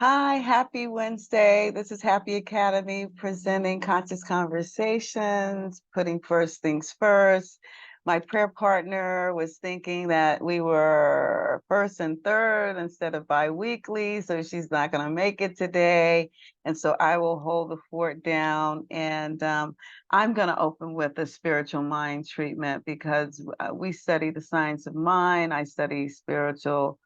Hi, happy Wednesday. This is Happy Academy presenting Conscious Conversations, putting first things first. My prayer partner was thinking that we were first and third instead of bi-weekly, so she's not going to make it today. And so I will hold the fort down. And I'm going to open with a spiritual mind treatment because we study the science of mind. I study spiritual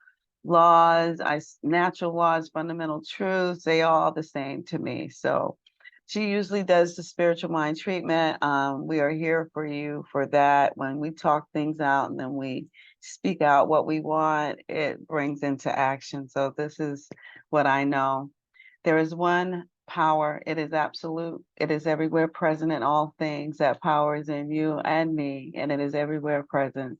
laws, natural laws, fundamental truths, they all the same to me. So she usually does the spiritual mind treatment. We are here for you for that. When we talk things out and then we speak out what we want, it brings into action. So this is what I know. There is one power. It is absolute. It is everywhere present in all things. That power is in you and me, and it is everywhere present.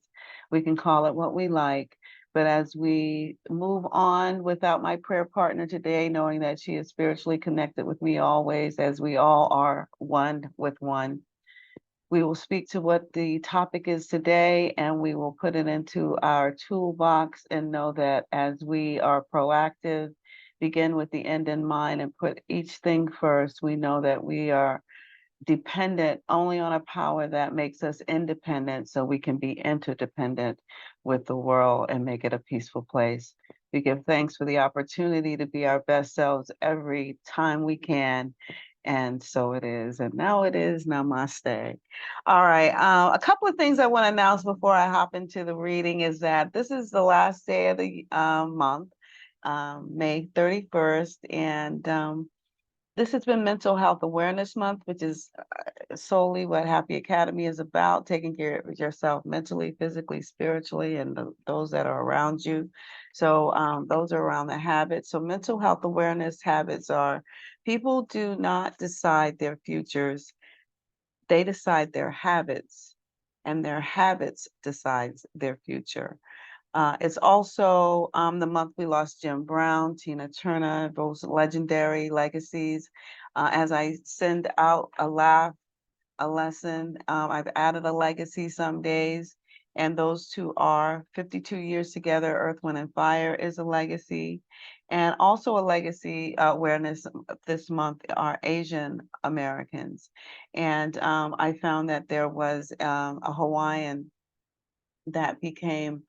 We can call it what we like. But as we move on without my prayer partner today, knowing that she is spiritually connected with me always, as we all are one with one, we will speak to what the topic is today and we will put it into our toolbox and know that as we are proactive, begin with the end in mind and put each thing first, we know that we are dependent only on a power that makes us independent so we can be interdependent with the world and make it a peaceful place. We give thanks for the opportunity to be our best selves every time we can. And so it is. And now it is. Namaste. All right. A couple of things I want to announce before I hop into the reading is that this is the last day of the month, May 31st. And this has been Mental Health Awareness Month, which is solely what Happy Academy is about, taking care of yourself mentally, physically, spiritually, and those that are around you. So those are around the habits. So mental health awareness habits are people do not decide their futures. They decide their habits, and their habits decides their future. It's also the month we lost Jim Brown, Tina Turner, those legendary legacies. As I send out a laugh, a lesson, I've added a legacy some days, and those two are 52 years together. Earth, Wind, and Fire is a legacy. And also a legacy awareness this month are Asian Americans. And I found that there was a Hawaiian that became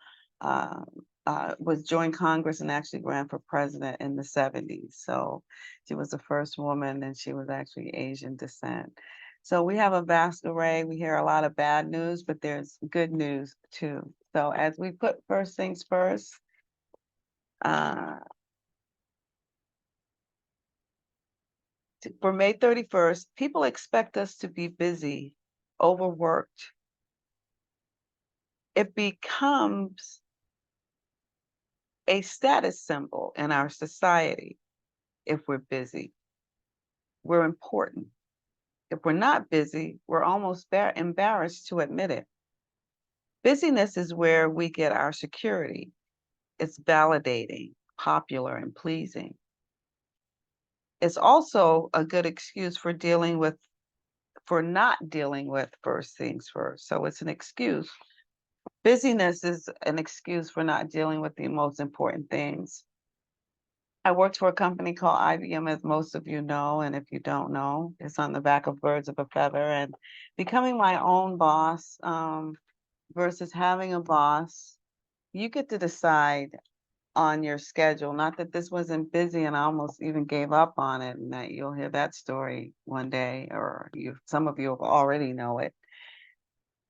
was joined Congress and actually ran for president in the 70s. So she was the first woman and she was actually Asian descent. So we have a vast array. We hear a lot of bad news, but there's good news too. So as we put first things first, uh, for May 31st, people expect us to be busy, overworked. It becomes a status symbol in our society if we're busy. We're important. If we're not busy, we're almost embarrassed to admit it. Busyness is where we get our security. It's validating, popular, and pleasing. It's also a good excuse for not dealing with first things first. So it's an excuse. Busyness is an excuse for not dealing with the most important things. I worked for a company called IBM, as most of you know, and if you don't know, it's on the back of Birds of a Feather. And becoming my own boss versus having a boss, you get to decide on your schedule. Not that this wasn't busy and I almost even gave up on it, and that you'll hear that story one day, or some of you have already know it.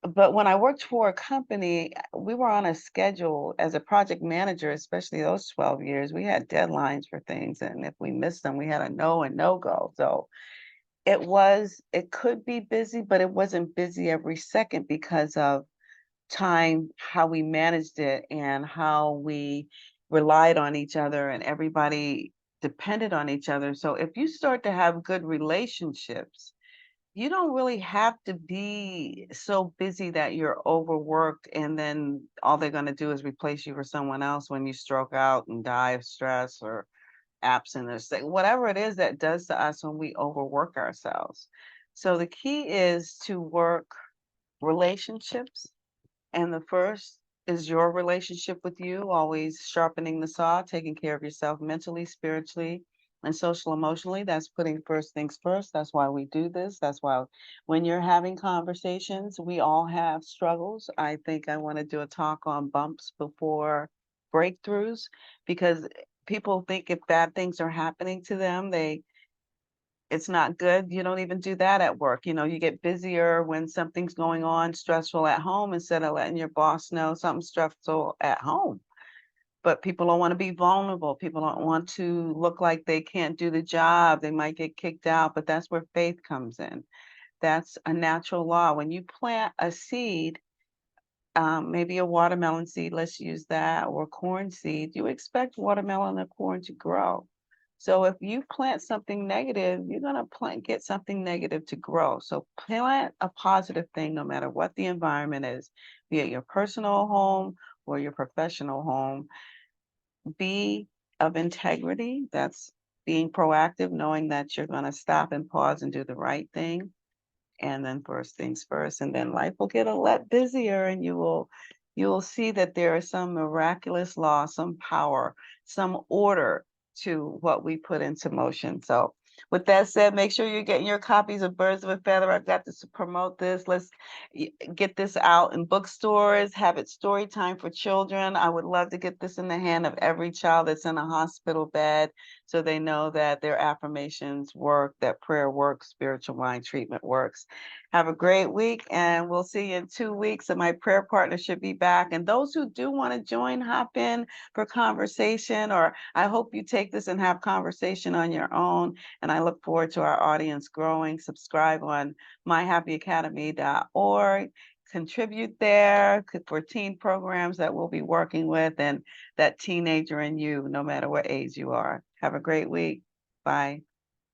But when I worked for a company, we were on a schedule as a project manager, especially those 12 years. We had deadlines for things, and if we missed them, we had a no and no go. So it could be busy, but it wasn't busy every second because of time, how we managed it, and how we relied on each other, and everybody depended on each other. So if you start to have good relationships, you don't really have to be so busy that you're overworked and then all they're going to do is replace you for someone else when you stroke out and die of stress or absent or sick, whatever it is that does to us when we overwork ourselves. So the key is to work relationships. And the first is your relationship with you, always sharpening the saw, taking care of yourself mentally, spiritually, and social emotionally. That's putting first things first. That's why we do this. That's why when you're having conversations, we all have struggles. I think I want to do a talk on bumps before breakthroughs, because people think if bad things are happening to them, it's not good. You don't even do that at work. You get busier when something's going on stressful at home instead of letting your boss know something stressful at home. But people don't want to be vulnerable. People don't want to look like they can't do the job. They might get kicked out, but that's where faith comes in. That's a natural law. When you plant a seed, maybe a watermelon seed, let's use that, or corn seed, you expect watermelon or corn to grow. So if you plant something negative, you're gonna get something negative to grow. So plant a positive thing no matter what the environment is, be it your personal home or your professional home. Be of integrity. That's being proactive, knowing that you're gonna stop and pause and do the right thing. And then first things first, and then life will get a lot busier, and you will see that there is some miraculous law, some power, some order to what we put into motion. So with that said, make sure you're getting your copies of Birds of a Feather. I've got to promote this. Let's get this out in bookstores, have it story time for children. I would love to get this in the hand of every child that's in a hospital bed, so they know that their affirmations work, that prayer works, spiritual mind treatment works. Have a great week, and we'll see you in 2 weeks. And my prayer partner should be back. And those who do want to join, hop in for conversation, or I hope you take this and have conversation on your own. And I look forward to our audience growing. Subscribe on myhappyacademy.org. Contribute there for teen programs that we'll be working with, and that teenager in you, no matter what age you are. Have a great week. Bye.